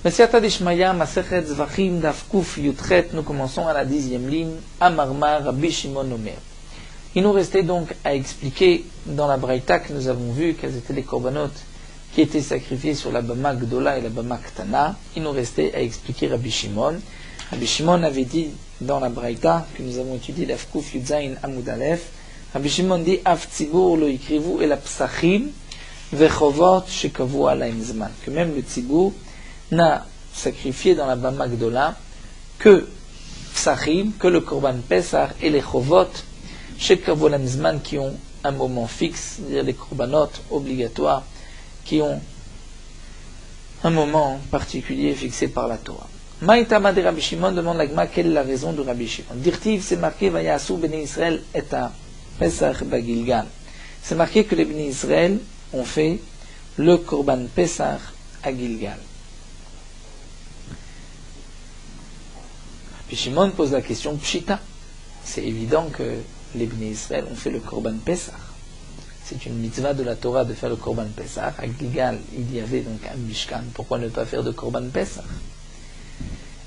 Mesiata Dishmaya, Masechet Zvachim, Dafkuf, Yutchet, nous commençons à la 10e ligne, Amarmar, Rabbi Shimon Omer. Il nous restait donc à expliquer dans la Braïta que nous avons vu quels étaient les korbanot qui étaient sacrifiés sur la Bama Gdola et la Bama Ktana. Il nous restait à expliquer Rabbi Shimon. Rabbi Shimon avait dit dans la Braïta que nous avons étudié l'Afkuf Yudzain Amud Aleph. Rabbi Shimon dit Af Tzibur lo ikrivu el apsachim vechovot shekavu alaim zman. Que même le Tzibur n'a sacrifié dans la Bama Gdola que Psachim, que le Korban Pesach et les Chovot shekavu alaim zman qui ont un moment fixe, c'est-à-dire les Korbanot obligatoires qui ont un moment particulier fixé par la Torah. Maïtama de Rabbi Shimon demande l'Agma quelle est la raison de Rabbi Shimon. Dirtiv, c'est marqué Vayasu Bnei Israël et à Pesach Bagilgal. C'est marqué que les Bnei Israël ont fait le Korban Pesach à Gilgal. Rabbi Shimon pose la question Pshita. C'est évident que les Bnei Israël ont fait le Korban Pesach. C'est une mitzvah de la Torah de faire le Korban Pesach. À Gilgal, il y avait donc un Mishkan. Pourquoi ne pas faire de Korban Pesach?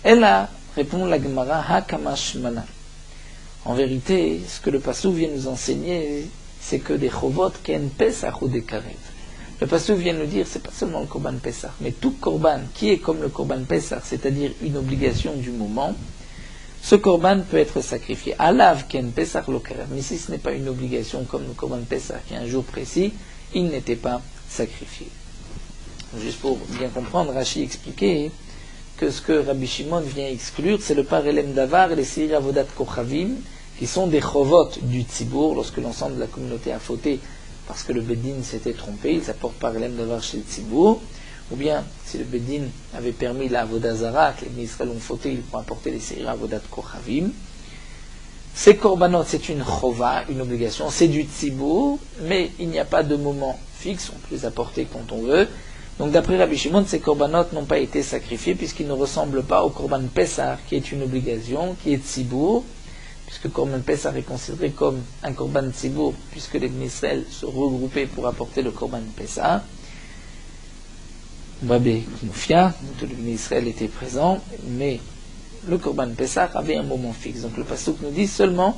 Elle a, répond la Gemara, Hakamash Mana. En vérité, ce que le Passouk vient nous enseigner, c'est que des Chovot ken Pesach ou des Karev. Le Passouk vient nous dire, c'est pas seulement le Korban Pesach, mais tout Korban qui est comme le Korban Pesach, c'est-à-dire une obligation du moment, ce Korban peut être sacrifié. Alav ken Pesach lo Karev. Mais si ce n'est pas une obligation comme le Korban Pesach, qui est un jour précis, il n'était pas sacrifié. Juste pour bien comprendre, Rashi expliquait que ce que Rabbi Shimon vient exclure, c'est le parelem davar et les seir avodat kochavim, qui sont des chovot du tzibur, lorsque l'ensemble de la communauté a fauté parce que le Bedin s'était trompé, ils apportent parelem davar chez le tzibur, ou bien, si le Bedin avait permis la avodazara, que les Israël ont fauté, ils vont apporter les seir avodat kochavim. Ces korbanot, c'est une chova, une obligation, c'est du tzibur, mais il n'y a pas de moment fixe, on peut les apporter quand on veut. Donc d'après Rabbi Shimon, ces korbanot n'ont pas été sacrifiés puisqu'ils ne ressemblent pas au korban Pesach, qui est une obligation, qui est tzibur, puisque korban Pesach est considéré comme un korban tzibur, puisque les Bnei Israël se regroupaient pour apporter le korban Pesach. Babé Knufia, tous les Bnei Israël étaient présents, mais le korban Pesach avait un moment fixe. Donc le pasuk nous dit seulement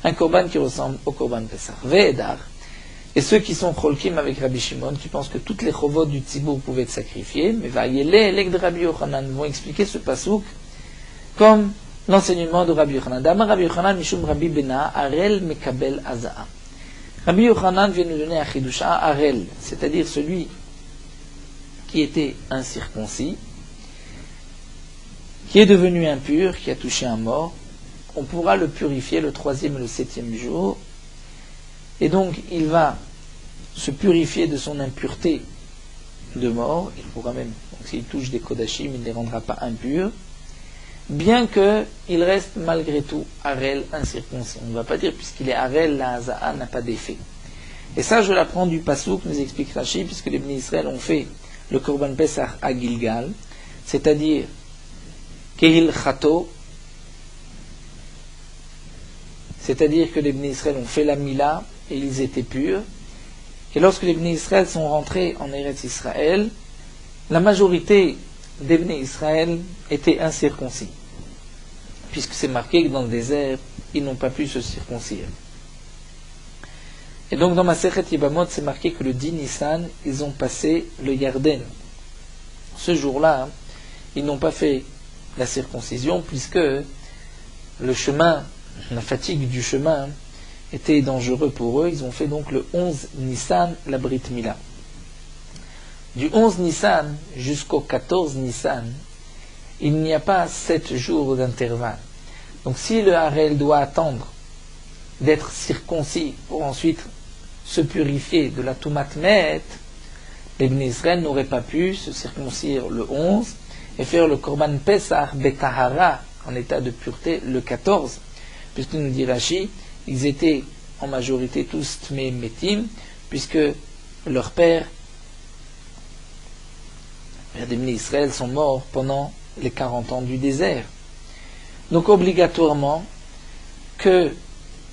un korban qui ressemble au korban Pesach. Ve'edar. Et ceux qui sont cholkim avec Rabbi Shimon, qui pensent que toutes les chovot du tzibur pouvaient être sacrifiées, mais vaïelé, l'ek de Rabbi Yochanan, vont expliquer ce pasouk comme l'enseignement de Rabbi Yochanan. D'Amar Rabbi Yochanan, Mishum Rabbi Bena, Arel Mekabel Aza'a. Rabbi Yochanan vient nous donner un chidusha, Arel, c'est-à-dire celui qui était incirconcis, qui est devenu impur, qui a touché un mort, on pourra le purifier le 3e et le 7e jour. Et donc, il va se purifier de son impureté de mort. Il pourra même, donc s'il touche des kodashim, il ne les rendra pas impurs. Bien qu'il reste malgré tout Arel incirconcis. On ne va pas dire, puisqu'il est Arel, la Haza'a n'a pas d'effet. Et ça, je l'apprends du Passouk, nous explique Rashi, puisque les Bnei Israël ont fait le Korban Pesach à Gilgal, c'est-à-dire Kehil Chato, c'est-à-dire que les Bnei Israël ont fait la Mila, et ils étaient purs. Et lorsque les Bnei Israël sont rentrés en Eretz Israël, la majorité des Bnei Israël étaient incirconcis, puisque c'est marqué que dans le désert, ils n'ont pas pu se circoncire. Et donc dans Masechet Yebamot, c'est marqué que le 10 Nissan, ils ont passé le Yarden. Ce jour-là, ils n'ont pas fait la circoncision, puisque le chemin, la fatigue du chemin, était dangereux pour eux. Ils ont fait donc le 11 Nissan, la Brit Mila. Du 11 Nissan jusqu'au 14 Nissan, il n'y a pas 7 jours d'intervalle. Donc si le Harel doit attendre d'être circoncis pour ensuite se purifier de la Tumat Met, les Bnei Israël n'auraient pas pu se circoncire le 11 et faire le Korban Pesach Betahara en état de pureté le 14. Puisque nous dit Rashi, ils étaient en majorité tous Tmei Metim, puisque leurs pères des Bnei Israël sont morts pendant les 40 ans du désert. Donc obligatoirement que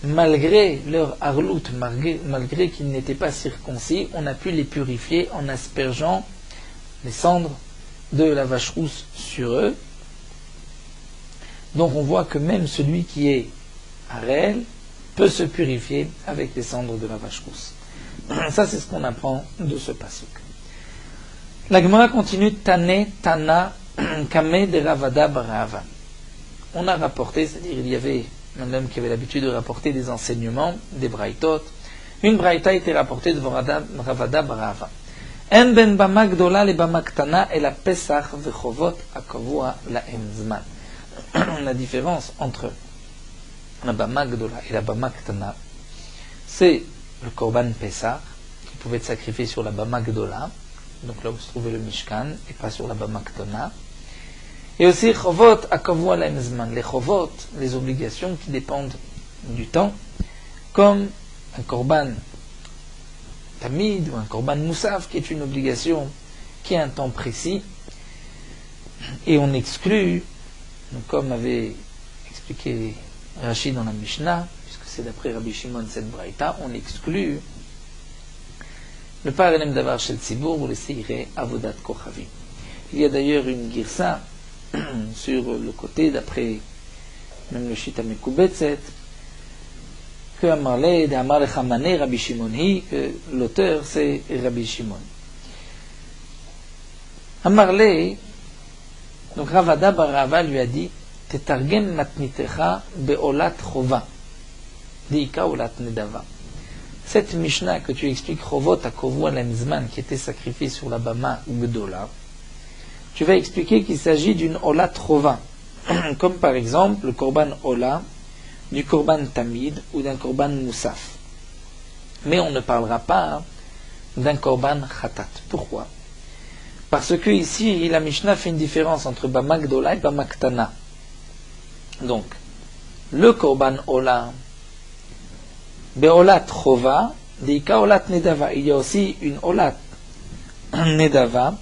malgré leur harlout, malgré qu'ils n'étaient pas circoncis, on a pu les purifier en aspergeant les cendres de la vache rousse sur eux. Donc on voit que même celui qui est Harel peut se purifier avec les cendres de la vache rousse. Ça, c'est ce qu'on apprend de ce pasuk. La Gemara continue, Tane, Tana, Kame de Ravada Barava. On a rapporté, c'est-à-dire il y avait un homme qui avait l'habitude de rapporter des enseignements, des braïtot. Une braïta était rapportée de Ravada Barava. En ben bama gdola le bama ktana et la pesach vechovot akavua la emzman. La différence entre la bama gdola et la bama ktana, c'est le korban pesach qui pouvait être sacrifié sur la bama gdola, donc là où se trouvait le mishkan, et pas sur la bama ktana. Et aussi chovot akavua la emzman, les chovot, les obligations qui dépendent du temps, comme un korban tamid ou un korban moussaf, qui est une obligation qui a un temps précis, et on exclut, donc comme avait expliqué Rashi dans la Mishnah, puisque c'est d'après Rabbi Shimon cette braïta, on exclut le parelem davar shel tzibur ou le seiré avodat kochavim. Il y a d'ailleurs une girsa sur le côté, d'après même le shita mekubetzet, que Amarle de Amar Lechamane Rabbi Shimon hi, que l'auteur c'est Rabbi Shimon. Amarle, donc Ravada Barava lui a dit, Tetargem matnitecha beolat chova, deika olat nedava. Cette Mishnah que tu expliques, Chovot akovua lemzman, qui était sacrifié sur la bama ou gdola, tu vas expliquer qu'il s'agit d'une olat chova, comme par exemple le korban ola, du korban tamid ou d'un korban moussaf. Mais on ne parlera pas d'un korban khatat. Pourquoi? Parce que ici, la Mishnah fait une différence entre bama gdola et bama ktana. Donc, le korban ola, beolat chova, deika olat nedava. Il y a aussi une olat nedava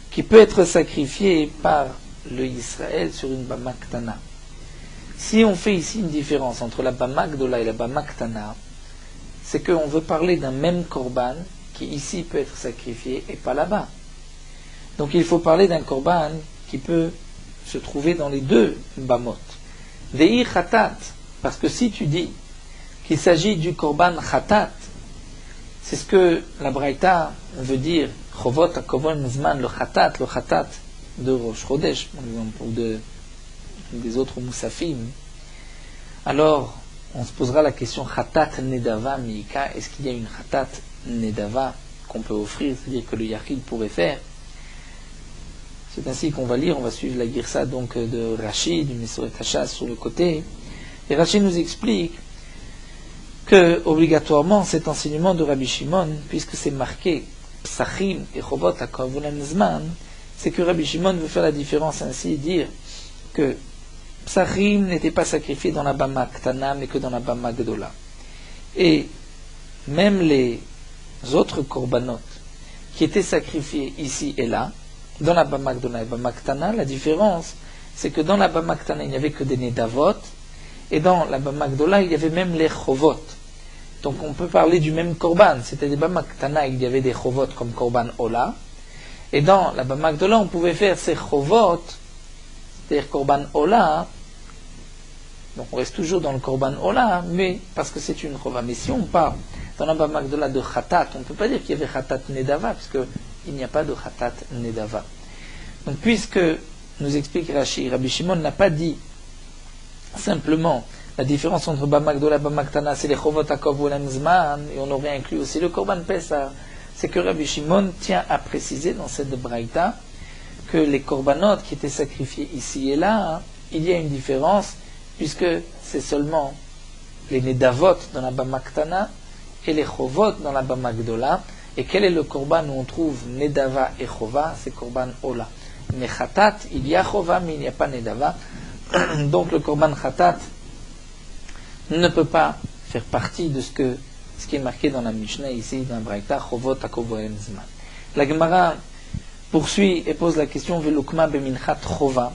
qui peut être sacrifiée par le Israël sur une bama ktana. Si on fait ici une différence entre la bama gdola et la bama ktana, c'est qu'on veut parler d'un même korban qui ici peut être sacrifié et pas là-bas. Donc il faut parler d'un korban qui peut se trouver dans les deux bamot. Dei khatat, parce que si tu dis qu'il s'agit du korban khatat, c'est ce que la braïta veut dire, chovot akovon zman, le khatat de Rosh Chodesh, par exemple, ou des autres moussafim. Alors, on se posera la question Khatat Nedava Miika, est-ce qu'il y a une Khatat Nedava qu'on peut offrir, c'est-à-dire que le Yachid pourrait faire? C'est ainsi qu'on va lire, on va suivre la Girsa donc de Rashi, du Mesoret Hachas sur le côté. Et Rashi nous explique que, obligatoirement, cet enseignement de Rabbi Shimon, puisque c'est marqué Psachim et Chovot Akavulan Zman, c'est que Rabbi Shimon veut faire la différence ainsi et dire que Psachim n'était pas sacrifié dans la bama ktana, mais que dans la bama gdola. Et même les autres korbanot qui étaient sacrifiés ici et là, dans la bama gdola et bama ktana, la différence, c'est que dans la bama ktana, il n'y avait que des nedavot, et dans la bama gdola, il y avait même les chovot. Donc on peut parler du même korban. C'était des bama ktana, il y avait des chovot comme korban ola, et dans la bama gdola, on pouvait faire ces chovot, c'est-à-dire korban ola, donc on reste toujours dans le korban ola, mais parce que c'est une chova. Mais si on parle dans la bama gdola de khatat, on ne peut pas dire qu'il y avait khatat nedava, puisque il n'y a pas de khatat nedava. Donc puisque nous explique Rashi, Rabbi Shimon n'a pas dit simplement la différence entre bama gdola et bama ktana, c'est les chovot akov ou l'emzman, et on aurait inclus aussi le korban pesach. C'est que Rabbi Shimon tient à préciser dans cette braïta que les korbanot qui étaient sacrifiés ici et là, il y a une différence, puisque c'est seulement les nedavot dans la bama ktana et les chovot dans la bama gdola. Et quel est le korban où on trouve nedava et chova? C'est korban ola. Mais khatat, il y a chova, mais il n'y a pas nedava. Donc le korban khatat ne peut pas faire partie de ce qui est marqué dans la Mishnah ici, dans la Braïta, chovot akovoem zman. La Gemara poursuit et pose la question velukma beminchat chova.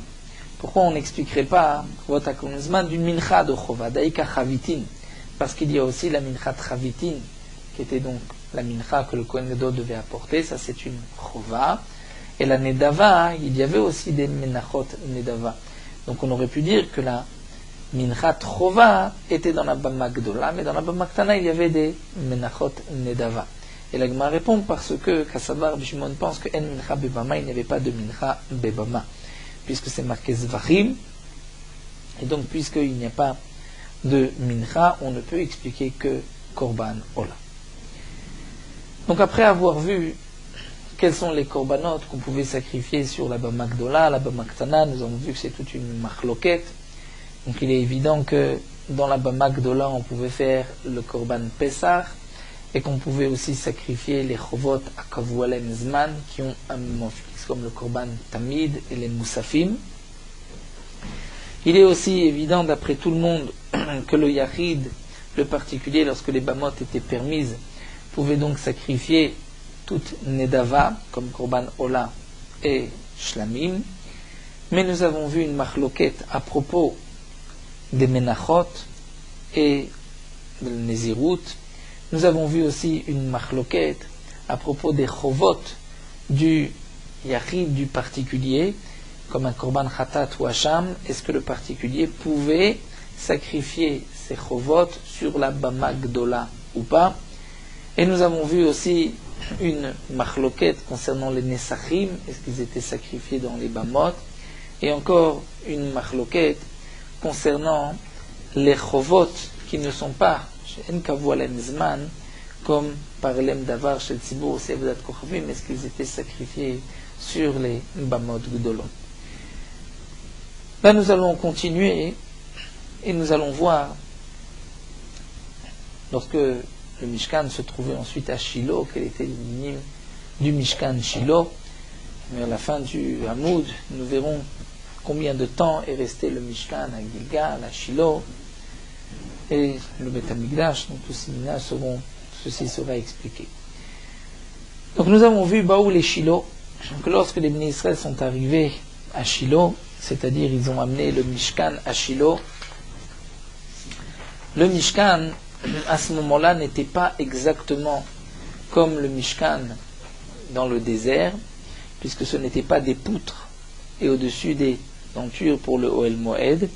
Pourquoi on n'expliquerait pas chovot akovoem zman d'une mincha de chova, daïka chavitin? Parce qu'il y a aussi la minchat chavitin, qui était donc la mincha que le Kohen Gadol devait apporter, ça c'est une chova. Et la Nedava, il y avait aussi des Menachot Nedava. Donc on aurait pu dire que la Minchat Chova était dans la Bama Gdola, mais dans la Bama Ktana, il y avait des Menachot Nedava. Et la Gemara répond parce que Kassavar Bishimon pense que En Mincha Bebama, il n'y avait pas de Mincha Bebama, puisque c'est marqué Zvachim. Et donc, puisqu'il n'y a pas de Mincha, on ne peut expliquer que Korban Ola. Donc, après avoir vu quels sont les korbanot qu'on pouvait sacrifier sur la Bama Gdola, la Bama Ktana, nous avons vu que c'est toute une machloket. Donc, il est évident que dans la Bama Gdola, on pouvait faire le Korban Pesach, et qu'on pouvait aussi sacrifier les chovot à Kavualem Zman, qui ont un moment fixe, comme le Korban Tamid et les Moussafim. Il est aussi évident, d'après tout le monde, que le Yachid, le particulier, lorsque les Bamot étaient permises, pouvait donc sacrifier toute Nedava, comme Korban Ola et Shlamim. Mais nous avons vu une machloket à propos des Menachot et de Nézirut. Nous avons vu aussi une machloket à propos des chovot du yachid, du particulier, comme un korban khatat ou hacham. Est-ce que le particulier pouvait sacrifier ses chovot sur la bama gdola ou pas? Et nous avons vu aussi une machloket concernant les nesachim, est-ce qu'ils étaient sacrifiés dans les bamot? Et encore une machloket concernant les chovot qui ne sont pas comme par l'em davar chez le Tzibour, est-ce qu'ils étaient sacrifiés sur les Bamot Gdolot? Là, nous allons continuer et nous allons voir, lorsque le Mishkan se trouvait ensuite à Shiloh, quel était le minimum du Mishkan Shiloh. Mais à la fin du Hamoud, nous verrons combien de temps est resté le Mishkan à Gilgal, à Shiloh, et le Beth Amikdash, donc ceci sera expliqué. Donc nous avons vu Baoul et Shiloh, que lorsque les Bnei Israël sont arrivés à Shiloh, c'est-à-dire ils ont amené le Mishkan à Shiloh, le Mishkan à ce moment-là n'était pas exactement comme le Mishkan dans le désert, puisque ce n'était pas des poutres et au-dessus des tentures pour le Ohel Moed.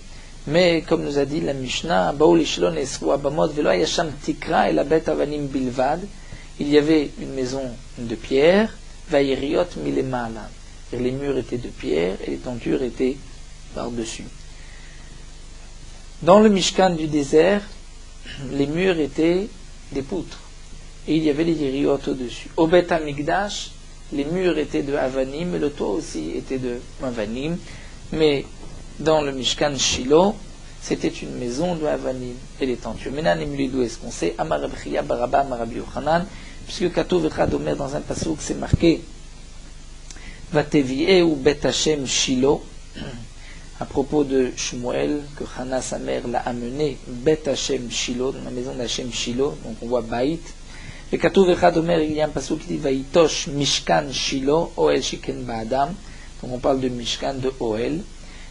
Mais comme nous a dit la Mishnah, il y avait une maison de pierre, et les murs étaient de pierre et les tentures étaient par-dessus. Dans le Mishkan du désert, les murs étaient des poutres et il y avait les yeriot au-dessus. Au Beth Amikdash, les murs étaient de Avanim et le toit aussi était de Avanim, mais dans le Mishkan Shiloh, c'était une maison de Avanim et les tentures. Maintenant, d'où est-ce qu'on sait? Amar Rabbi Chia Baraba, Amar Rabbi Yochanan, puisque Katouv Echad Omer dans un passouk, c'est marqué Vatevi'e ou Bet Hashem Shiloh, à propos de Shmuel, que Hana sa mère l'a amené Bet Hashem Shiloh, dans la maison d'Hashem Shiloh, donc on voit Baït. Et Katouv Echad Omer, il y a un passouk qui dit Vaïtosh Mishkan Shiloh, Oel Shiken Ba'adam, donc on parle de Mishkan de Oel.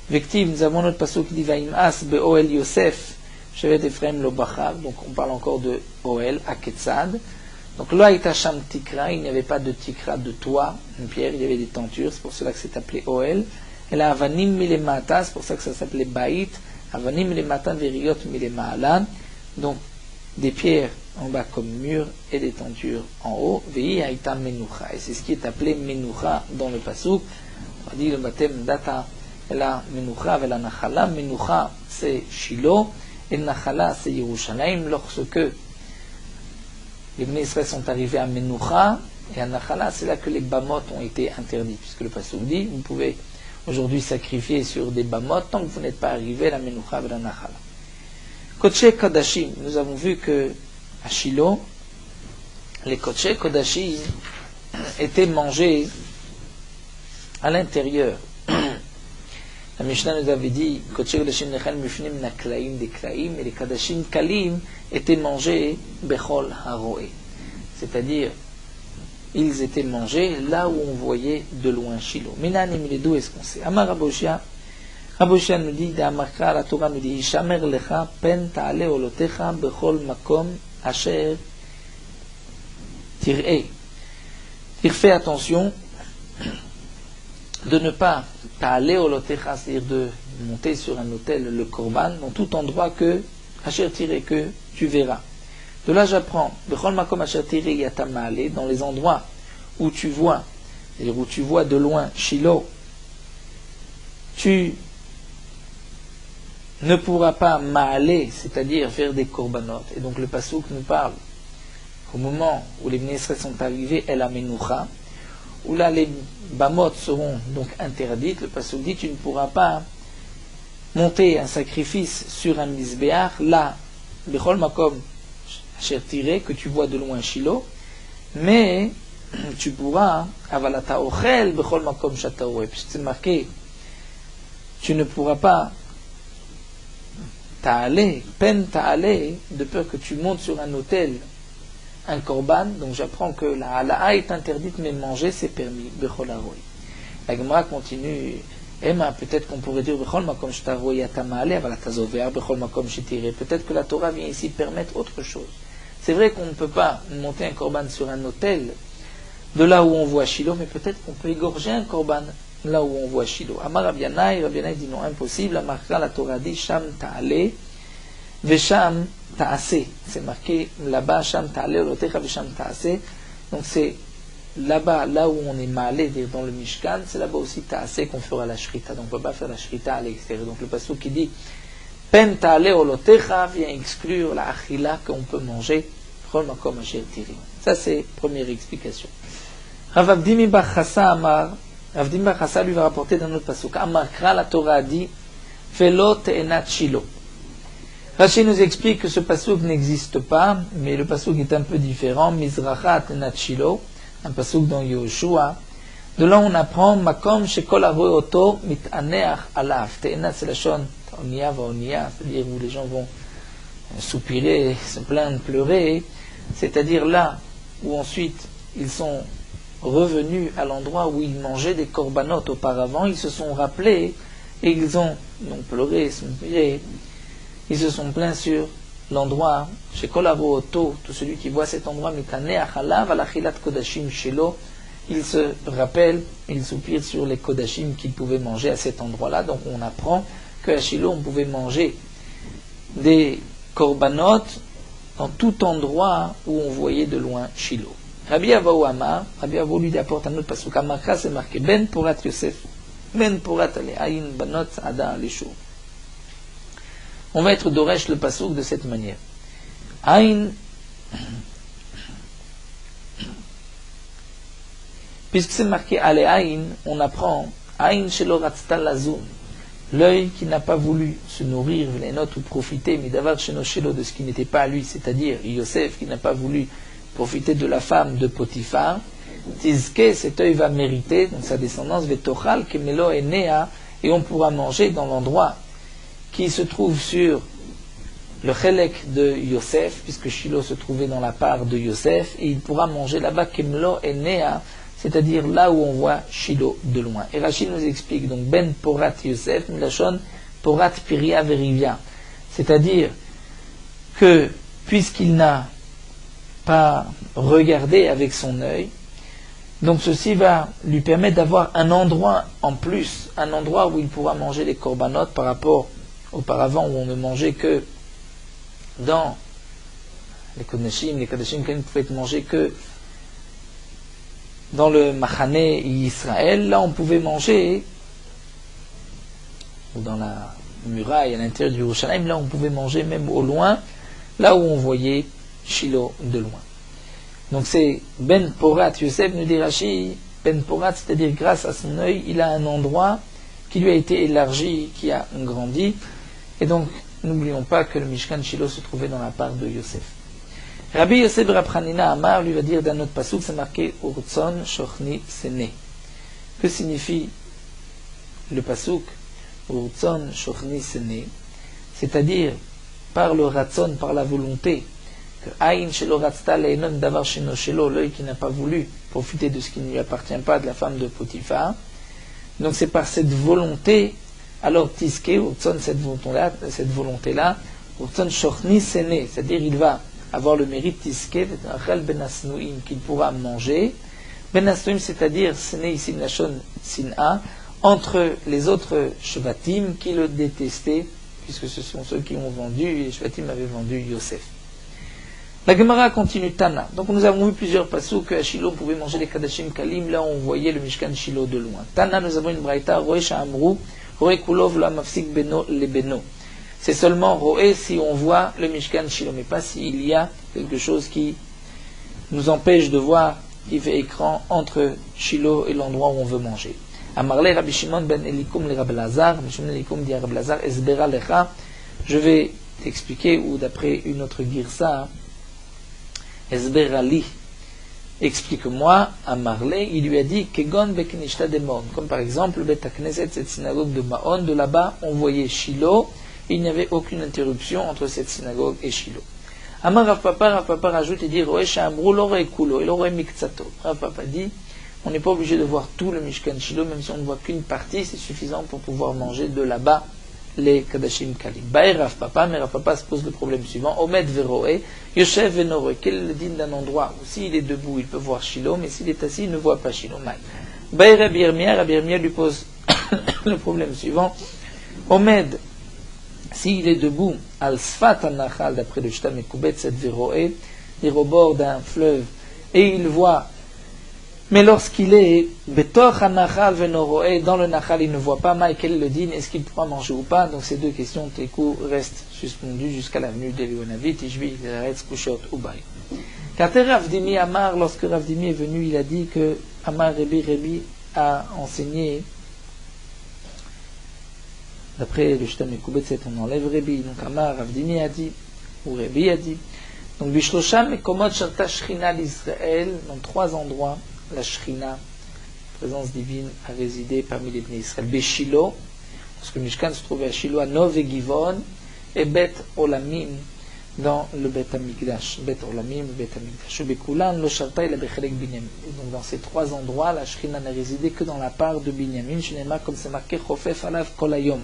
Vective, nous avons notre passage qui dit Vaïmas Be'oel Yosef, Shevet Ephraim lo Bachav, donc on parle encore de Oel, à Ketzad. Donc là, Itacham Tikra, il n'y avait pas de Tikra de toit, une pierre, il y avait des tentures, c'est pour cela que c'est appelé Oel. Et là, Avanim Milemata, c'est pour ça que ça s'appelait Baït, Avanim Milemata Veriot Milema'alan, donc des pierres en bas comme mur et des tentures en haut, Vei Haïta Menucha, et c'est ce qui est appelé Menucha dans le Pasuk. On dit le baptême Data. La Menucha et la Nachala. Menucha c'est Shiloh et Nachala c'est Yerushalayim. Lorsque les Bnei Israël sont arrivés à Menucha et à Nachala, c'est là que les Bamot ont été interdits, puisque le Passouk dit vous pouvez aujourd'hui sacrifier sur des Bamot tant que vous n'êtes pas arrivé à la Menucha et la Nachala. Kodesh Kodashim, nous avons vu que à Shiloh, les Kodesh Kodashim étaient mangés à l'intérieur. La Mishnah nous avait dit Kodesh Kodashim nechal mifnim naklaim deklaim, et les Kadashim kalim étaient mangés bechol haroé, c'est-à-dire ils étaient mangés là où on voyait de loin Shiloh. Minanim d'où est-ce qu'on sait? Amar Raboshia nous dit d'Amarka, la Torah nous dit Ishamer lecha pen ta'ale olotecha bechol makom asher tir'e. Il fait attention de ne pas ta'aler olotecha, c'est-à-dire de monter sur un autel le korban, dans tout endroit que Asher tiré que tu verras. De là j'apprends, Bechol makom asher tiré yata ma'ale, dans les endroits où tu vois, c'est-à-dire où tu vois de loin Shiloh, tu ne pourras pas ma'aler, c'est-à-dire faire des korbanot. Et donc le pasuk nous parle au moment où les Bnei Israël sont arrivés El Amenucha, où là les bamot seront donc interdites. Le pasuk dit tu ne pourras pas monter un sacrifice sur un misbéach, là, bechol makom asher tiré, que tu vois de loin Shiloh, mais tu pourras avalata ochel bechol makom shata orev. C'est marqué, tu ne pourras pas ta'aler, peine ta'aler, de peur que tu montes sur un autel un korban. Donc j'apprends que la hala'a est interdite, mais manger c'est permis. Bechol haroy. La Gemara continue. Emma, peut-être qu'on pourrait dire bechol makom shtaroy atamale, avalata zover bechol makom shitire. Peut-être que la Torah vient ici permettre autre chose. C'est vrai qu'on ne peut pas monter un korban sur un autel de là où on voit Shiloh, mais peut-être qu'on peut égorger un korban là où on voit Shiloh. Amar Rabbi Yannai dit non, impossible. Amarka, la Torah dit Sham ta'ale, Vesham ta'ase. C'est marqué là-bas, Sham ta'ale, Olotecha, Vesham ta'ase. Donc c'est là-bas, là où on est malé, dans le Mishkan, c'est là-bas aussi ta'ase qu'on fera la shrita. Donc on ne peut pas faire la shrita à l'extérieur. Donc le pasuk qui dit Pen ta'ale, Olotecha vient exclure la achila qu'on peut manger. Ça c'est première explication. Rav Avdimi bar Chassa Amar, Avdim bar Chassa lui va rapporter dans notre pasuk. Amarkra, la Torah dit, Velo te'enat Shiloh. Rashi nous explique que ce pasuk n'existe pas, mais le pasuk est un peu différent. Mizracha te'enat Shiloh, un pasuk dans Yoshua. De là on apprend, Makom shekol avoy oto mitaneach alaf. Te'enat c'est la shon, onia va onia, c'est-à-dire où les gens vont soupirer, se plaindre, pleurer. C'est-à-dire là où ensuite ils sont revenus à l'endroit où ils mangeaient des korbanot auparavant, ils se sont rappelés et ils ont donc pleuré, soupiré, ils se sont plaints sur l'endroit, chez Kolavo Oto, tout celui qui voit cet endroit, Mitane Achalav Alachilat Kodashim Shelo, il se rappelle, il soupire sur les Kodashim qu'il pouvait manger à cet endroit-là. Donc on apprend qu'à Shilo on pouvait manger des korbanot dans tout endroit où on voyait de loin Shilo. Rabbi Avaou Amar, Rabbi Avaou lui apporte un autre pasuk. Amarka, c'est marqué Ben Porat Yosef, Ben Porat Ale Ayin Banot Ada Alesho. On va être d'Oresh le pasuk de cette manière. Ayin, puisque c'est marqué Ale Ayin, on apprend Ayin Shelo Ratzta Lazun, l'œil qui n'a pas voulu se nourrir, les notes ou profiter, mais d'avoir Sheno Shelo de ce qui n'était pas à lui, c'est-à-dire Yosef qui n'a pas voulu profiter de la femme de Potiphar. Tizke, cet œil va mériter, donc sa descendance, Vetochal, Kemelo Enea, et on pourra manger dans l'endroit qui se trouve sur le Chelek de Yosef, puisque Shilo se trouvait dans la part de Yosef, et il pourra manger là-bas Kemelo Enea, c'est-à-dire là où on voit Shilo de loin. Et Rachid nous explique, donc Ben Porat Yosef, Milachon Porat Piria Verivia, c'est-à-dire que puisqu'il n'a pas regardé avec son œil, donc ceci va lui permettre d'avoir un endroit en plus, un endroit où il pourra manger les korbanot par rapport auparavant où on ne mangeait que dans les kodashim qui ne pouvaient être mangés que dans le Machane Israël. Là on pouvait manger, ou dans la muraille à l'intérieur du Yerushalayim, là on pouvait manger même au loin, là où on voyait Shilo de loin. Donc c'est Ben Porat Yosef, nous dit Rashi, Ben Porat, c'est-à-dire grâce à son œil, il a un endroit qui lui a été élargi, qui a grandi, et donc n'oublions pas que le Mishkan Shilo se trouvait dans la part de Yosef. Rabbi Yosef Rab Hanina Amar lui va dire d'un autre pasuk, c'est marqué Urtson Shochni Sene. Que signifie le pasuk Urtson Shochni Sene? C'est-à-dire par le ratson, par la volonté, que Aïn Shelo Ratzta Leinon Davar Sheno Shelo, l'œil qui n'a pas voulu profiter de ce qui ne lui appartient pas, de la femme de Potiphar. Donc c'est par cette volonté, alors Tiske, Urtson, cette volonté-là, Urtson Shochni Sene, c'est-à-dire il va avoir le mérite Tiske, Rachel Ben Asnouim, qu'il pourra manger, Ben Astroim, c'est-à-dire, ce n'est ici Nashon Sin'a, entre les autres Shvatim qui le détestaient, puisque ce sont ceux qui ont vendu, et les Shvatim avaient vendu Yosef. La Gemara continue Tana. Donc nous avons vu plusieurs passos qu'à Shiloh on pouvait manger les Kadashim Kalim, là on voyait le Mishkan Shiloh de loin. Tana, nous avons une braïta, Roé Sha'amrou, Roé Kulov la Mafsik Beno le Beno. C'est seulement Roé si on voit le Mishkan Shiloh, mais pas s'il y a quelque chose qui nous empêche de voir, qui fait écran entre Shiloh et l'endroit où on veut manger. Amarle Rabbi Shimon ben Elikum le Rabbi Lazar, Rabbi Shimon Elikum dit à Rabbi Lazar, Esbera Lecha, je vais t'expliquer, ou d'après une autre girsa, Esberali, explique-moi, à Marley, il lui a dit Kegon Bekinishta de Maon, comme par exemple le Bet Knesset, cette synagogue de Maon, de là-bas on voyait Shiloh, et il n'y avait aucune interruption entre cette synagogue et Shiloh. Amar Rav Papa rajoute et dit Roé Shambrou l'oré Kulo, et l'oré Mikzato. Rav Papa dit on n'est pas obligé de voir tout le Mishkan Shiloh, même si on ne voit qu'une partie, c'est suffisant pour pouvoir manger de là-bas les Kadashim Kalim. Baé Rav Papa, mais Rav Papa se pose le problème suivant. Omed Veroé, Yoshev Venoroé. Quel est le din d'un endroit où s'il est debout, il peut voir Shiloh, mais s'il est assis, il ne voit pas Shiloh. Baé Rabbi Yirmiyah lui pose le problème suivant. Omed, s'il est debout, al Sfat al-Nachal, d'après le Shtam Mekubet, cette Veroé, il est au bord d'un fleuve, et il voit. Mais lorsqu'il est Betoch ha-Nachal venoroé, dans le Nachal, il ne voit pas, quel est le din, est-ce qu'il pourra manger ou pas? Donc ces deux questions, Tekou, restent suspendues jusqu'à la venue d'Elionavit, Tishvi, Zeretz, Kushot, Ubay. Car Rav Dimi Amar, lorsque Rav Dimi est venu, il a dit que Amar Rebi a enseigné, d'après le Shtam Mekubet, on enlève Rebi, donc Amar Rav Dimi a dit, ou Rebi a dit, donc Bishlosham Mekomot Shalta Shrina d'Israël, dans 3 endroits, la Shrina, la présence divine, a résidé parmi les Bnei Israël. Beshilo, parce que Mishkan se trouvait à Shiloh, à Nov et Givon, et Bet Olamim, dans le Bet Amikdash. Bet Olamim, Bet Amikdash. Bekulan, lo Shalta, il a Bechelek Binyamin. Donc dans ces 3 endroits, la Shrina n'a résidé que dans la part de Binyamin, Shnema, comme c'est marqué, Chofef Alav Kolayom.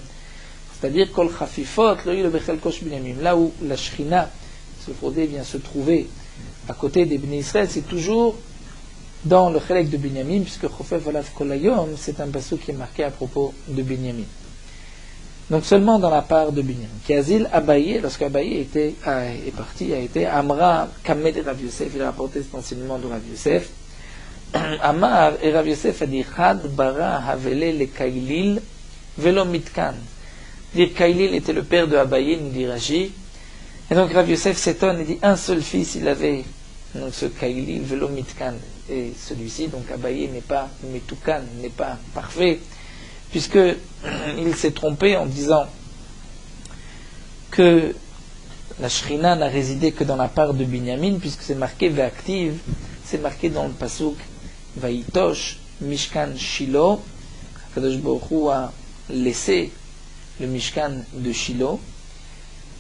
C'est-à-dire, Kol Chafifot, le Bechel Kosh Binyamin. Là où la Shrina, ce Frodé, vient se trouver à côté des Bnei Israël, c'est toujours dans le Chelek de Binyamin, puisque Chofef Alav Kolayom, c'est un passage qui est marqué à propos de Binyamin. Donc seulement dans la part de Binyamin. Kazil Abaye, lorsque Abaye est parti, a été Amra Kamed et Rav Yosef, il a rapporté cet enseignement de Rav Yosef. Amar et Rav Yosef a dit Chad bara havele le Kailil velo mitkan. Dire Kailil était le père de Abaye, nous dit Rashi. Et donc Rav Yosef s'étonne et dit un seul fils il avait, donc ce Kailil velo mitkan. Et celui-ci, donc Abaye, n'est pas Metoukan, n'est pas parfait, puisque il s'est trompé en disant que la Shrina n'a résidé que dans la part de Binyamin, puisque c'est marqué Ve'aktiv, c'est marqué dans le pasuk Vaïtosh, Mishkan Shiloh. Kadosh Baruch Hu a laissé le Mishkan de Shiloh,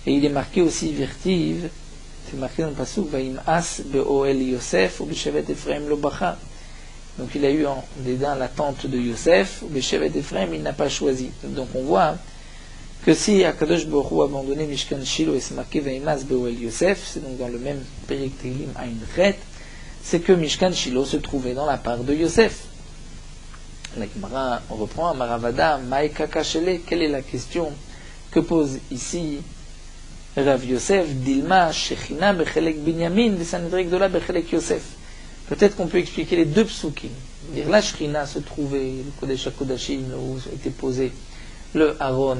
et il est marqué aussi Vertiv. C'est marqué dans le pasuk Vaim'as be'oel Yosef ou Beshevet Ephraim lo bacha. Donc il a eu en dédain la tente de Yosef, ou Beshevet Ephraim il n'a pas choisi. Donc on voit que si Akadosh Baruch Hu a abandonné Mishkan Shiloh et c'est marqué Vaim'as be'oel Yosef, c'est donc dans le même Perik Teilim Ain Chet, c'est que Mishkan Shiloh se trouvait dans la part de Yosef. La Gemara, on reprend Maravada, Maïka Kachele, quelle est la question que pose ici Rav Yosef, Dilma, Shechina, Bechelek Binyamin, Vesanedrek Gdola, Bechelek Yosef. Peut-être qu'on peut expliquer les deux psukim. Dire la Shechina se trouvait, le Kodesh HaKodashim, où était posé le Aaron,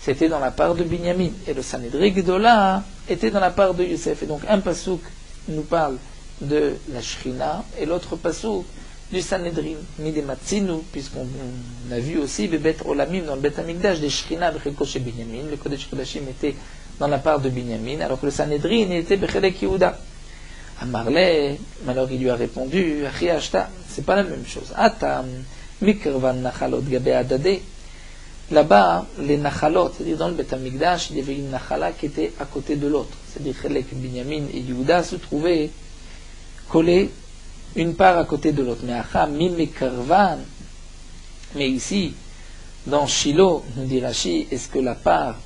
c'était dans la part de Binyamin. Et le Sanedrek Gdola était dans la part de Yosef. Et donc un pasuk nous parle de la Shechina, et l'autre pasuk du Sanedrin, Midematzinu, puisqu'on a vu aussi Bebet Olamim, dans le Bet Amikdash, des Shechina, Bechelko chez Binyamin. Le Kodesh HaKodashim était dans la part de Binyamin, alors que le Sanhedrin était Bechelek Yehuda. Amarle, alors il lui a répondu, Achi Ashta, c'est pas la même chose. Atam, Mikrvan Nachalot Gabe Adade. Là-bas, les Nachalot, c'est-à-dire dans le Bet Amikdash, il y avait une Nachala qui était à côté de l'autre. C'est-à-dire Chelek Binyamin et Yehuda se trouvaient collés une part à côté de l'autre. Mais Acham, Mikrvan, mais ici, dans Shiloh, nous dit Rashi, est-ce que la part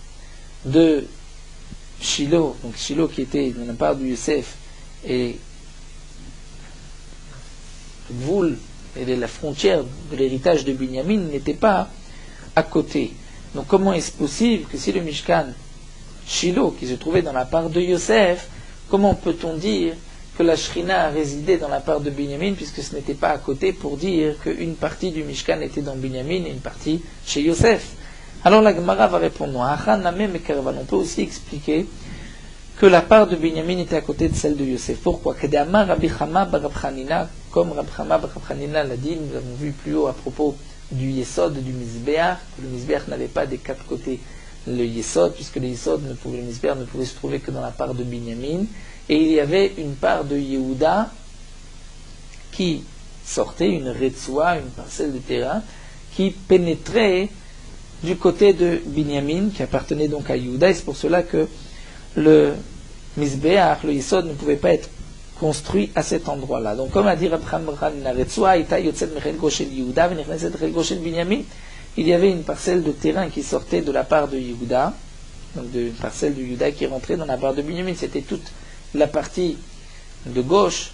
de Shiloh, donc Shiloh qui était dans la part du Yosef, et Gvoul, et la frontière de l'héritage de Binyamin n'était pas à côté. Donc comment est-ce possible que si le Mishkan Shiloh, qui se trouvait dans la part de Yosef, comment peut-on dire que la Shrina a résidé dans la part de Binyamin, puisque ce n'était pas à côté pour dire qu'une partie du Mishkan était dans Binyamin et une partie chez Yosef? Alors la Gemara va répondre, on peut aussi expliquer que la part de Binyamin était à côté de celle de Yosef. Pourquoi? Comme Rabbi Chama bar Rabbi Hanina l'a dit, nous avons vu plus haut à propos du Yesod, du Mizbeach, que le Mizbeach n'avait pas des quatre côtés le Yesod, puisque le Yesod, le Mizbeach ne pouvait se trouver que dans la part de Binyamin, et il y avait une part de Yehuda qui sortait, une Retzoua, une parcelle de terrain, qui pénétrait du côté de Binyamin, qui appartenait donc à Yehuda, et c'est pour cela que le Mizbeach, le Yesod, ne pouvait pas être construit à cet endroit-là. Donc, comme a dit Rabbi Hanina, Retzoua ita yotzet mechelko shel Yehuda v'nechneset mechelko shel Binyamin, il y avait une parcelle de terrain qui sortait de la part de Yehuda, donc une parcelle de Yehuda qui rentrait dans la part de Binyamin. C'était toute la partie de gauche,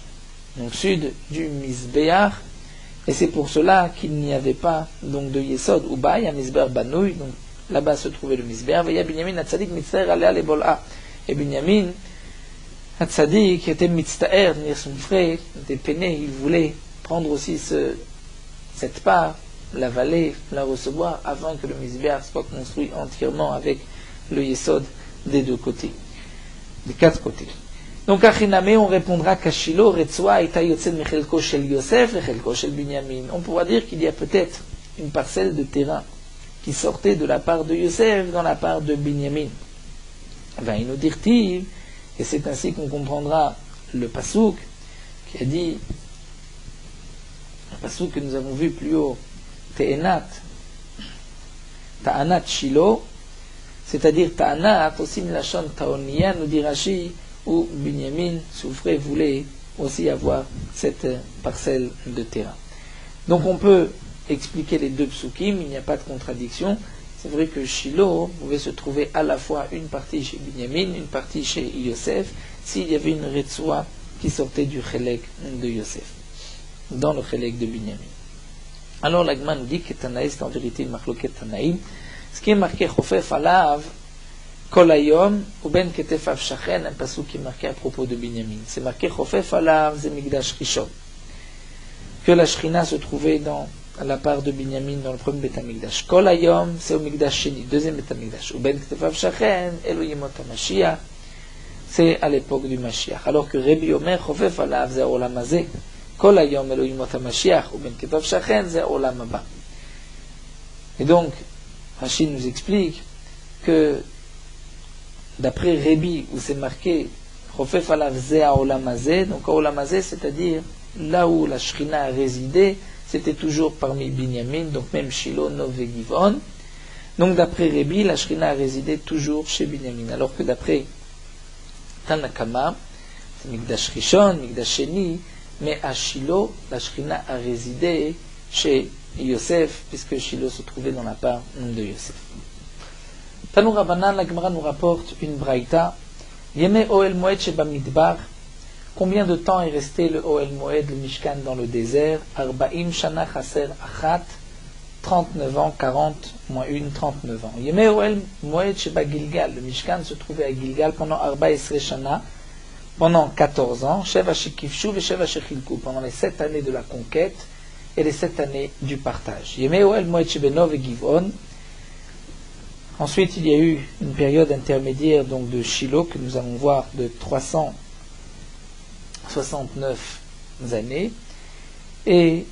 donc sud du Mizbeach, et c'est pour cela qu'il n'y avait pas donc de Yesod ou Baï, un Mizbeach Banouy, donc là-bas se trouvait le Mizbeach, Veya Binyamin Hatzadik Mitztaer Alea Lebol'a, et Binyamin Hatzadik était Mitztaer, son frère était peiné, il voulait prendre aussi cette part, la vallée, la recevoir, avant que le Mizbeach soit construit entièrement avec le Yesod des deux côtés, des quatre côtés. Donc à Chiname, on répondra qu'à Shiloh, Retzoua ita yotzet mechelko shel Yosef lechelko shel Binyamin. On pourra dire qu'il y a peut-être une parcelle de terrain qui sortait de la part de Yosef dans la part de Binyamin. Vaïno dirtiv, et c'est ainsi qu'on comprendra le Passouk qui a dit, le Passouk que nous avons vu plus haut, Ta'anat Shiloh, c'est-à-dire Ta'anat, aussi Milachon Taoniya, nous dit Rashi, où Binyamin souffrait, voulait aussi avoir cette parcelle de terrain. Donc on peut expliquer les deux psukim, il n'y a pas de contradiction. C'est vrai que Shiloh pouvait se trouver à la fois une partie chez Binyamin, une partie chez Yosef, s'il y avait une Retzoua qui sortait du Chelek de Yosef, dans le Chelek de Binyamin. Alors l'Agma nous dit que Tanaï, c'est en vérité une marloquet Tanaïm. Ce qui est marqué Chofef Alav, Kol Hayom, ou Ben Ketef Avshachen, un passage qui est marqué à propos de Binyamin. C'est marqué Chofef Alav, c'est Migdash Rishon. Que la Shrina se trouvait dans la part de Binyamin dans le premier Beth Amikdash. Kol Hayom, c'est au Migdash Sheni, deuxième Beth Amikdash. Ou Ben Ketef Avshachen, Elohim Ot HaMashiach, c'est à l'époque du Mashiach. Alors que Rabbi Omer, Chofef Alav, c'est Olam Hazeh. Kol Hayom, Elohim Ot HaMashiach, ou Ben Ketef Avshachen, c'est Olam Haba. Et donc, Rashi nous explique que d'après Rébi, où c'est marqué Chofef alav ze haolam hazeh, donc haolam hazeh, c'est-à-dire là où la Shrina a résidé, c'était toujours parmi Binyamin, donc même Shiloh, Nov et Givon. Donc d'après Rébi, la Shrina a résidé toujours chez Binyamin, alors que d'après Tanakama, c'est Migdash Rishon, Migdash Sheni, mais à Shiloh, la Shrina a résidé chez Yosef, puisque Shiloh se trouvait dans la part de Yosef. Tanou Rabbanan, la Gemara nous rapporte une braïta. Yeme Ohel Moed Sheba Midbar. Combien de temps est resté le Ohel Moed, le Mishkan, dans le désert? Arba'im Shana Chaser Achat. 39 ans, 40 moins 1, 39 ans. Yeme Ohel Moed Sheba Gilgal. Le Mishkan se trouvait à Gilgal pendant Arba Esre Shana, pendant 14 ans. Sheva Shekifshu et Sheva Shechilku, pendant les 7 années de la conquête et les 7 années du partage. Yeme Ohel Moed Shebenov et Givon. Ensuite, il y a eu une période intermédiaire donc de Shiloh que nous allons voir de 369 années. Et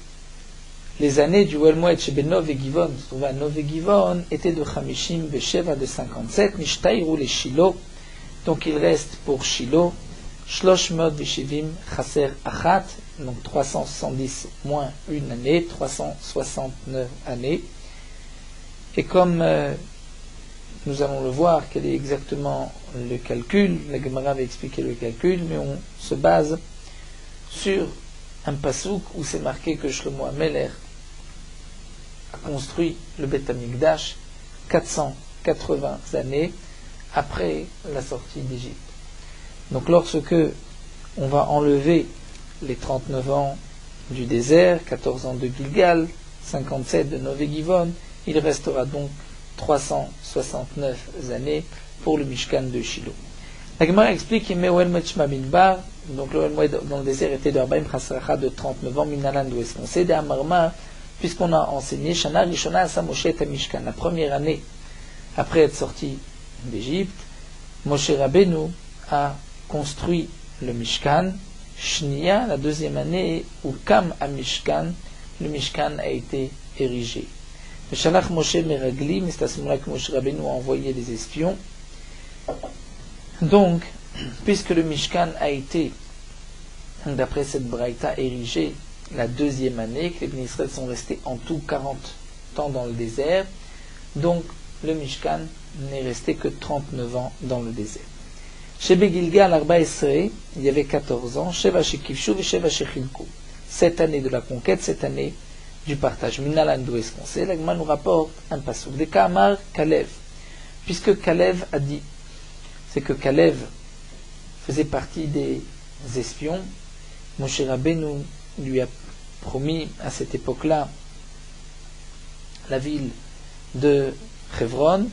les années du Ohel Moed chez Nov et Givon, se trouvaient à Nov et Givon, étaient de Chamishim Besheva de 57, Nishtaïrou les Shiloh. Donc il reste pour Shiloh, Shloshmot Veshivim Chaser Achat, donc 370 moins une année, 369 années. Et comme nous allons le voir, quel est exactement le calcul. La Gemara va expliquer le calcul, mais on se base sur un pasouk où c'est marqué que Shlomo HaMelech a construit le Beth Amikdash 480 années après la sortie d'Égypte. Donc lorsque on va enlever les 39 ans du désert, 14 ans de Gilgal, 57 de Nové Givon. Il restera donc 369 années pour le Mishkan de Shiloh. La Gemara explique que Me'oel Moed Shema Midbar, donc le Moed dans le désert était de Arbaim Chasracha de 39 ans, Minalan d'où est-ce qu'on sait, de Amarma, puisqu'on a enseigné, Shana Rishona Asa Moshe et Mishkan, la première année après être sorti d'Égypte, Moshe Rabbeinu a construit le Mishkan, Shnia, la deuxième année, où Kam a Mishkan, le Mishkan a été érigé. Le Shalach Moshe Meraglim, c'est à ce moment-là que Moshe Rabbeinu a envoyé les espions. Donc, puisque le Mishkan a été, d'après cette braïta, érigé la deuxième année, que les Bnei Israël sont restés en tout 40 ans dans le désert, donc le Mishkan n'est resté que 39 ans dans le désert. Chez Begilgal Arba Esrei, il y avait 14 ans, Sheva Shekivshu et Sheva Shechilku. 7 années de la conquête, 7 années du partage. Minalan d'où est-ce qu'on sait, l'Agma nous rapporte un passouk. De Kamar Kalev, puisque Kalev a dit, c'est que Kalev faisait partie des espions. Moshe Rabbeinu lui a promis à cette époque-là la ville de Hebron,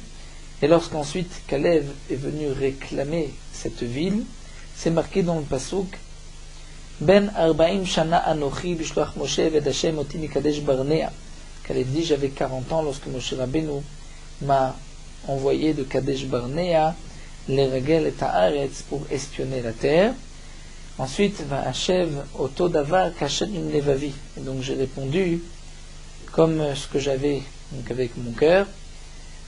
et lorsqu'ensuite Kalev est venu réclamer cette ville, c'est marqué dans le passouk Ben Arbaim Shana Anochi Bishloach Moshe Ved Hashem Oti Mikadesh Barnea. Kalev dit j'avais 40 ans lorsque Moshe Rabbeinu m'a envoyé de Kadesh Barnea les Regel et Ta'aretz pour espionner la terre. Ensuite, va Hashev Oto Davar Kashet Im Levavi. Et donc j'ai répondu comme ce que j'avais donc avec mon cœur.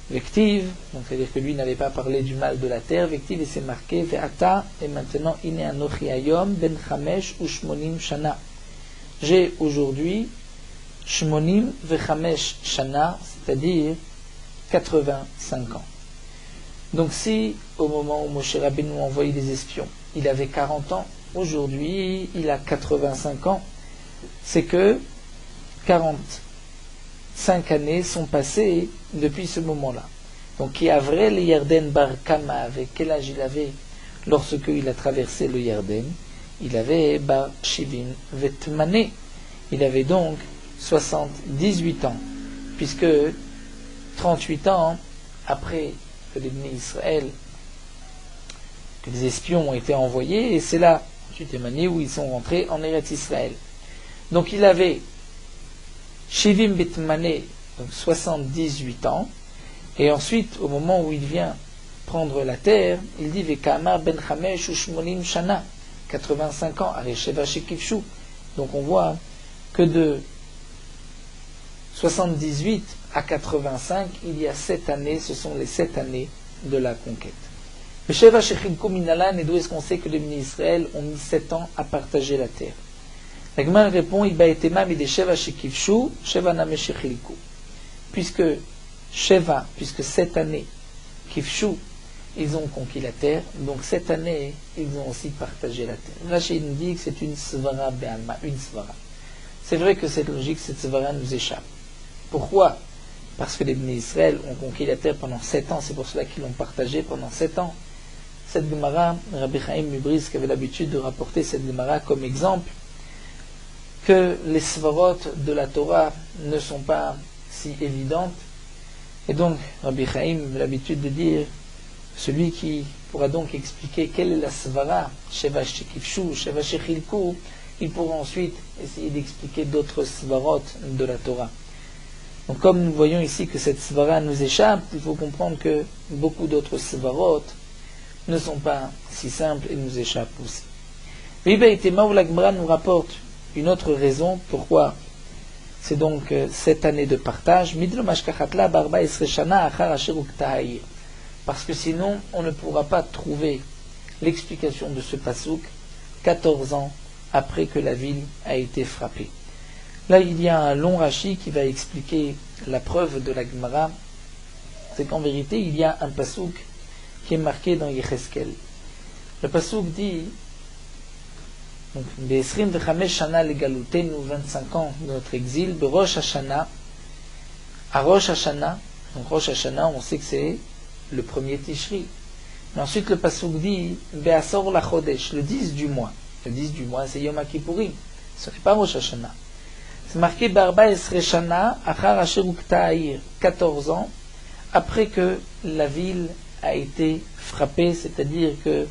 Vective, donc c'est-à-dire que lui n'avait pas parlé du mal de la terre. Vective, et c'est marqué Ve'ata, et maintenant Ine Anochi Hayom Ben Chamesh ou Shmonim Shana. J'ai aujourd'hui Shmonim Vechamesh Shana, c'est-à-dire 85 ans. Donc si au moment où Moshe Rabbeinu a envoyé des espions, il avait 40 ans, aujourd'hui il a 85 ans, c'est que 45 années sont passées depuis ce moment-là. Donc qui a vrai le Yarden Bar Kama, avec quel âge il avait lorsque il a traversé le Yarden? Il avait Bar Shivin Vetmane, il avait donc 78 ans, puisque 38 ans après que les Bnei Israël, que les espions ont été envoyés, et c'est là, ensuite où ils sont rentrés en Eretz Israël. Donc il avait Shivim Betmane, donc 78 ans, et ensuite, au moment où il vient prendre la terre, il dit Vekama Ben Chamesh Ushmonim Shana, 85 ans, Aresheva Shekivshu. Donc on voit que de 78 à 85, il y a 7 années, ce sont les 7 années de la conquête. Le Sheva Shechilku Minalan, et d'où est-ce qu'on sait que les Bnei Israël ont mis 7 ans à partager la terre? La Gemara répond Ibaetema mide Sheva Shekivshu, Sheva Name Shechilku. Puisque 7 années, Kivshu, ils ont conquis la terre, donc 7 années, ils ont aussi partagé la terre. Rachid nous dit que c'est une svara be'alma, une svara. C'est vrai que cette logique, cette svara nous échappe. Pourquoi? Parce que les Bnei Israël ont conquis la terre pendant 7 ans, c'est pour cela qu'ils l'ont partagé pendant 7 ans. Cette Gemara, Rabbi Chaim Mubris, qui avait l'habitude de rapporter cette Gemara comme exemple, que les svarot de la Torah ne sont pas si évidentes. Et donc, Rabbi Chaim a l'habitude de dire, celui qui pourra donc expliquer quelle est la svara, Sheva Shekivshu, Sheva Shechilku, il pourra ensuite essayer d'expliquer d'autres svarot de la Torah. Donc comme nous voyons ici que cette svara nous échappe, il faut comprendre que beaucoup d'autres svarot ne sont pas si simples et nous échappent aussi. Viva et Tema, où la Gemara nous rapporte une autre raison pourquoi c'est donc cette année de partage. Parce que sinon, on ne pourra pas trouver l'explication de ce passouk 14 ans après que la ville a été frappée. Là, il y a un long rachi qui va expliquer la preuve de la Gemara. C'est qu'en vérité, il y a un passouk qui est marqué dans Yecheskel. Le passouk dit donc, Be'esrim v'chamesh shana legalutenu, 25 ans de notre exil, Be'rosh Hashana, à Rosh Hashana, donc Rosh Hashana, on sait que c'est le premier Tishri. Mais ensuite, le passouk dit Be'asor la Chodesh, le 10 du mois. Le 10 du mois, c'est Yom Kippourim. Ce n'est pas Rosh Hashana. C'est marqué Barba Esreshana, Achar Asher Ukta Haïr, 14 ans, après que la ville a été frappée, c'est-à-dire que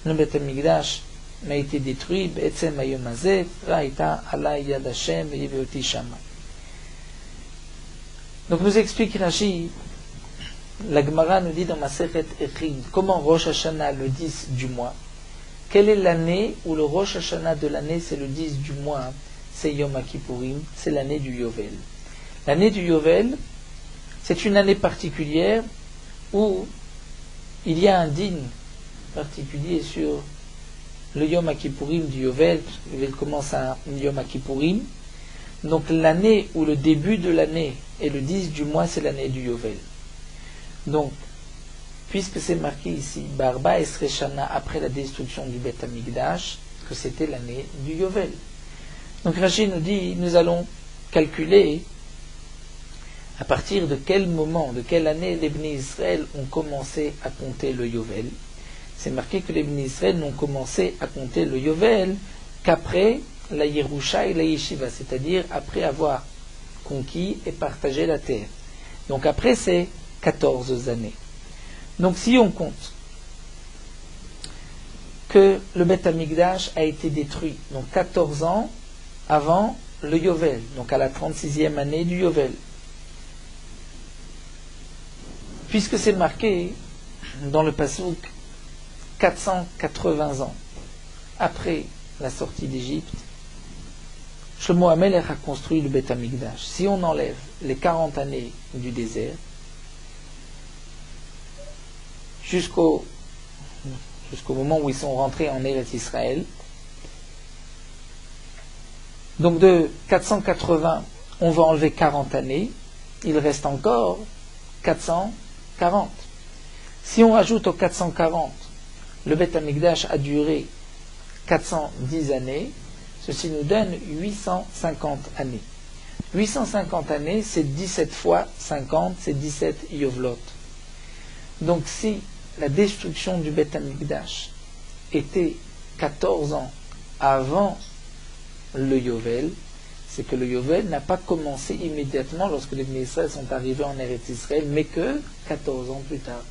le Beth Amikdash a été détruit, Be'etzem Hayom Hazeh, Ra'ita Alai Yad Hashem, Ve'yeveoti Shama. Donc nous explique Rashi, la Gemara nous dit dans Masechet Echid, comment Rosh Hashanah le 10 du mois, quelle est l'année où le Rosh Hashanah de l'année c'est le 10 du mois, c'est Yom Kippourim, c'est l'année du Yovel. L'année du Yovel, c'est une année particulière où il y a un din particulier sur le Yom Kippourim du Yovel. Le Yovel commence à Yom Kippourim. Donc l'année où le début de l'année est le 10 du mois, c'est l'année du Yovel. Donc, puisque c'est marqué ici, Barba Esreshana, après la destruction du Beth Amikdash, que c'était l'année du Yovel. Donc Rashi nous dit, nous allons calculer à partir de quel moment, de quelle année les Bnei Israël ont commencé à compter le Yovel. C'est marqué que les Bnei Israël n'ont commencé à compter le Yovel qu'après la Yerusha et la Yeshiva, c'est-à-dire après avoir conquis et partagé la terre. Donc après ces 14 années. Donc si on compte que le Beth Amikdash a été détruit, donc 14 ans avant le Yovel, donc à la 36e année du Yovel. Puisque c'est marqué dans le Passouk 480 ans après la sortie d'Égypte, Shlomo HaMelech a construit le Beth Amikdash. Si on enlève les 40 années du désert, jusqu'au moment où ils sont rentrés en Eretz Israël, donc de 480, on va enlever 40 années, il reste encore 440. Si on rajoute aux 440, le Beth Amikdash a duré 410 années, ceci nous donne 850 années. 850 années, c'est 17 fois 50, c'est 17 Yovlot. Donc si la destruction du Beth Amikdash était 14 ans avant le Yovel, c'est que le Yovel n'a pas commencé immédiatement lorsque les Bnei Israël sont arrivés en Eretz Israël, mais que 14 ans plus tard.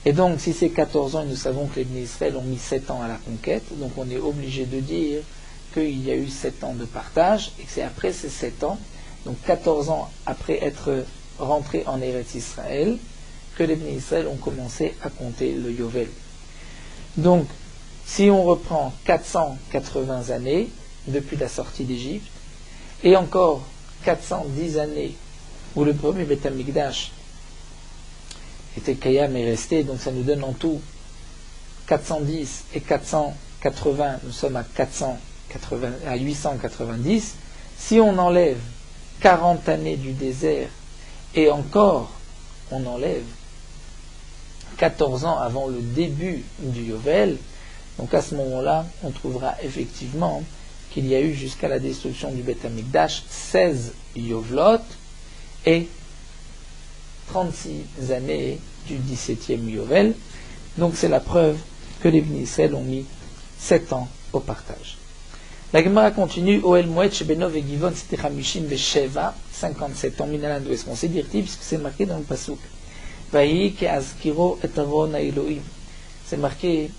Et donc, si c'est 14 ans, et nous savons que les Bnei Israël ont mis 7 ans à la conquête, donc on est obligé de dire qu'il y a eu 7 ans de partage, et que c'est après ces 7 ans, donc 14 ans après être rentrés en Eretz Israël, que les Bnei Israël ont commencé à compter le Yovel. Donc, si on reprend 480 années depuis la sortie d'Égypte, et encore 410 années où le premier Beth Amikdash était Kayam et resté, donc ça nous donne en tout 410 et 480, nous sommes à 890. Si on enlève 40 années du désert et encore on enlève 14 ans avant le début du Yovel, donc à ce moment-là, on trouvera effectivement qu'il y a eu jusqu'à la destruction du Beth Amikdash 16 Yovlot et 36 années du 17e Yovel. Donc c'est la preuve que les Bnei Israël ont mis 7 ans au partage. La Gemara continue, Oel Moed Shebenov et Givon, c'était Hamishim Vesheva, 57 ans, Minalan, d'où est-ce qu'on sait dire puisque c'est marqué dans le Passouk. Vayi ke azkiro et avon Elohim. C'est marqué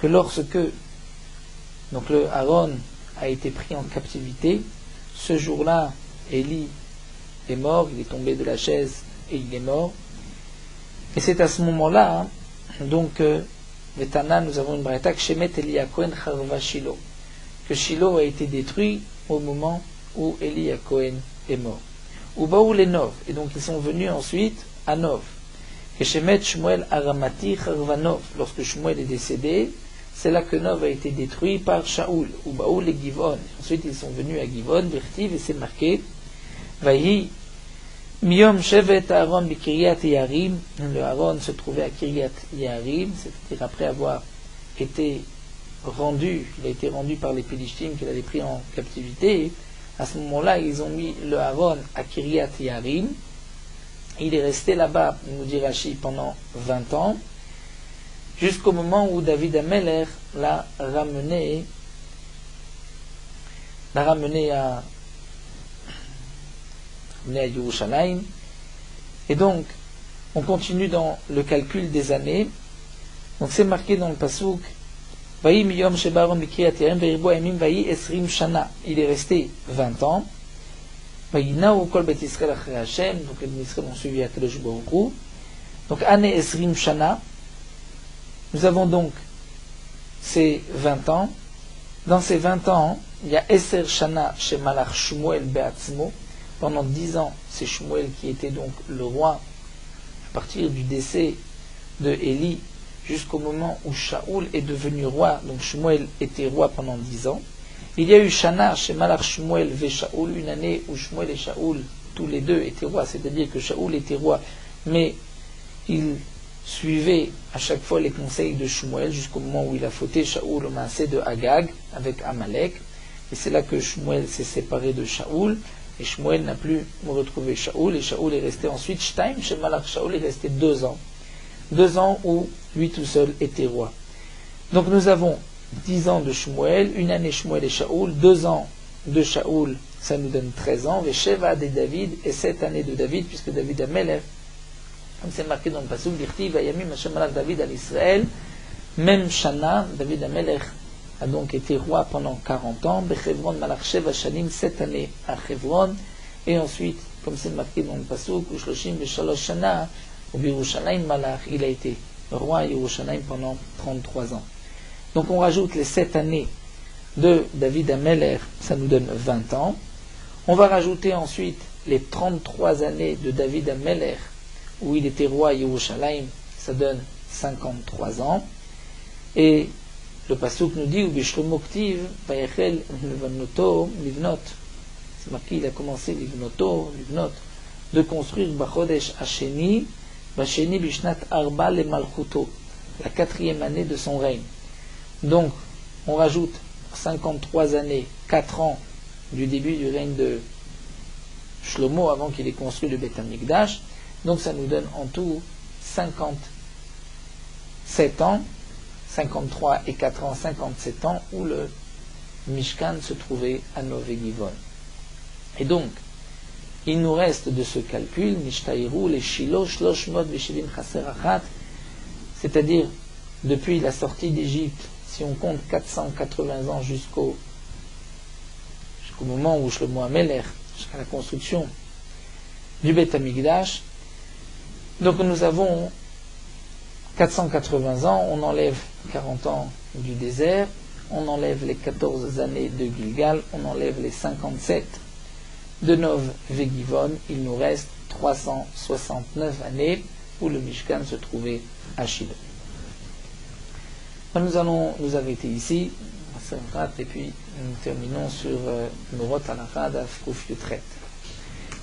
que lorsque donc le Aaron a été pris en captivité, ce jour-là, Élie est mort, il est tombé de la chaise et il est mort. Et c'est à ce moment-là, donc, Vetana, nous avons une braïta, que Shemet Eli Cohen Charva Shilo, que Shilo a été détruit au moment où Eli Cohen est mort. Ubaou les Nov, et donc ils sont venus ensuite à Nov. Que Shemet Shmuel Aramati Charva Nov, lorsque Shmuel est décédé, c'est là que Nov a été détruit par Shaoul, Ubaou les Givon. Ensuite ils sont venus à Givon, Bertiv, et c'est marqué, Vayi Miyom Shevet Aaron Bikiriat Yarim, le Aaron se trouvait à Kiryat Yarim, c'est-à-dire après avoir été rendu, il a été rendu par les Pélishtim qu'il avait pris en captivité. À ce moment-là, ils ont mis le Aaron à Kiryat Yarim. Il est resté là-bas, nous dit Rashi, pendant 20 ans, jusqu'au moment où David Ameler l'a ramené venait à Yerushalayim. Et donc, on continue dans le calcul des années. Donc c'est marqué dans le pasuk, Vayi miyom shebaron b'kriyat Yearim ve'irbo yamim vayi esrim shana. Il est resté 20 ans. Vayi na'u kol bet Yisrael achrei Hashem. Donc les Israël ont suivi Akadosh Baruch Hu. Donc année esrim shana. Nous avons donc ces 20 ans. Dans ces 20 ans, il y a Eser shana chez Malach Shmuel be'atzmo. Pendant 10 ans, c'est Shmuel qui était donc le roi à partir du décès de Élie jusqu'au moment où Shaoul est devenu roi. Donc Shmuel était roi pendant 10 ans. Il y a eu Shana chez Malach Shmuel ve Shaoul, une année où Shmuel et Shaoul, tous les deux étaient rois, c'est-à-dire que Shaoul était roi, mais il suivait à chaque fois les conseils de Shmuel jusqu'au moment où il a fauté Shaoul au maasé de Agag avec Amalek. Et c'est là que Shmuel s'est séparé de Shaoul. Et Shmuel n'a plus retrouvé Shaoul, et Shaoul est resté ensuite Shtaim, chez Malach Shaoul est resté 2 ans. 2 ans où lui tout seul était roi. Donc nous avons 10 ans de Shmuel, une année Shmuel et Shaoul, 2 ans de Shaoul, ça nous donne 13 ans, Vesheva de David, et 7 années de David, puisque David a Melech, comme c'est marqué dans le pasuk, Dirti Vayamim Hashem Malach David al Israël, même Shana, David a Melech a donc été roi pendant 40 ans, Bechevron Malach Sheva Shanim, 7 années à Chevron, et ensuite, comme c'est marqué dans le pasuk, Ushloshim Veshalosh Shana, au Yerushalayim Malach, il a été roi à Yerushalayim pendant 33 ans. Donc on rajoute les 7 années de David Ameler, ça nous donne 20 ans. On va rajouter ensuite les 33 années de David Ameler, où il était roi à Yerushalayim, ça donne 53 ans. Et le pasuk nous dit, Ubishlomo ktiv, Vayechel Livnoto, Livnot. C'est marqué, il a commencé Livnoto, Livnot, de construire Bachodesh Hasheni, Basheni Bishnat Arba le Malchuto, la 4e année de son règne. Donc, on rajoute 53 années, 4 ans du début du règne de Shlomo avant qu'il ait construit le Beth Amikdash. Donc, ça nous donne en tout 57 ans, 53 et 4 ans, 57 ans, où le Mishkan se trouvait à Nové-Givon. Et donc, il nous reste de ce calcul, Nishtairu, les Shilo, Shloshmot, Veshivim, Chaserachat, c'est-à-dire, depuis la sortie d'Égypte, si on compte 480 ans jusqu'au moment où Shlomo HaMelech, jusqu'à la construction du Beth Amikdash, donc nous avons 480 ans, on enlève 40 ans du désert, on enlève les 14 années de Gilgal, on enlève les 57 de Nov-Vegivon, il nous reste 369 années où le Mishkan se trouvait à Shiloh. Nous allons nous arrêter ici, et puis nous terminons sur Morot Alachad Afkouf Yutret.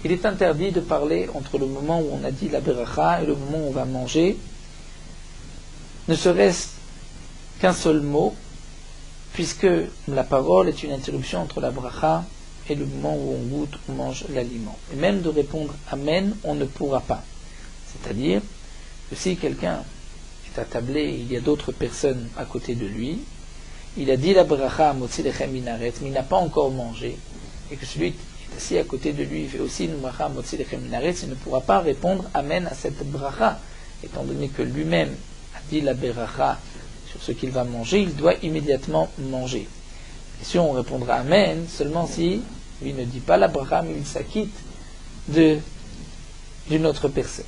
Il est interdit de parler entre le moment où on a dit la beracha et le moment où on va manger, ne serait-ce qu'un seul mot, puisque la parole est une interruption entre la bracha et le moment où on goûte ou mange l'aliment. Et même de répondre Amen, on ne pourra pas. C'est-à-dire que si quelqu'un est attablé et il y a d'autres personnes à côté de lui, il a dit la bracha motzi lechem minaret, mais il n'a pas encore mangé, et que celui qui est assis à côté de lui fait aussi une bracha motzi lechem minaret, il ne pourra pas répondre Amen à cette bracha, étant donné que lui-même a dit la bracha sur ce qu'il va manger, il doit immédiatement manger. Et si on répondra Amen, seulement si lui ne dit pas la bracha, mais il s'acquitte d'une autre personne.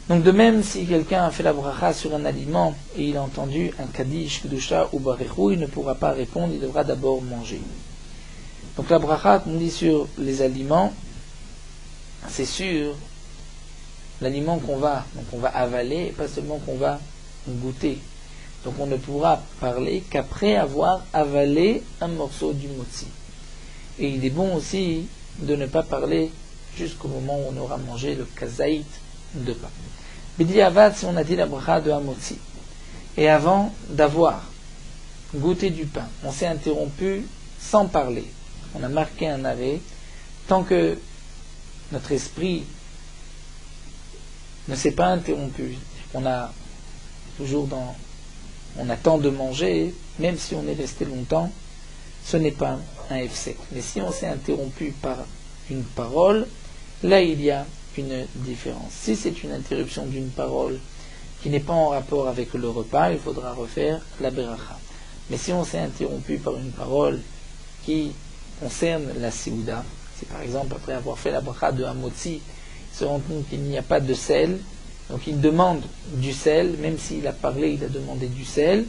Donc de même, si quelqu'un a fait la bracha sur un aliment et il a entendu un kaddish, kedusha ou barechu, il ne pourra pas répondre, il devra d'abord manger. Donc la bracha qu'on dit sur les aliments, c'est sur l'aliment qu'on va avaler et pas seulement qu'on va goûter. Donc on ne pourra parler qu'après avoir avalé un morceau du motzi. Et il est bon aussi de ne pas parler jusqu'au moment où on aura mangé le kazaït de pain. Bidi avad, si on a dit la bracha de hamotzi, et avant d'avoir goûté du pain, on s'est interrompu sans parler. On a marqué un arrêt, tant que notre esprit ne s'est pas interrompu. On attend de manger, même si on est resté longtemps, ce n'est pas un F7. Mais si on s'est interrompu par une parole, là il y a une différence. Si c'est une interruption d'une parole qui n'est pas en rapport avec le repas, il faudra refaire la beracha. Mais si on s'est interrompu par une parole qui concerne la Séouda, si par exemple après avoir fait la bracha de Hamotzi, il se rend compte qu'il n'y a pas de sel, donc il demande du sel, même s'il a parlé, il a demandé du sel,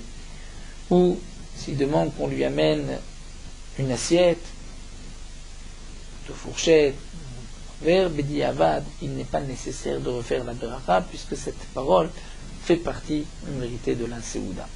ou s'il demande qu'on lui amène une assiette, de fourchette, vers Bedi Avad, il n'est pas nécessaire de refaire la beracha, puisque cette parole fait partie, en vérité, de la Séouda.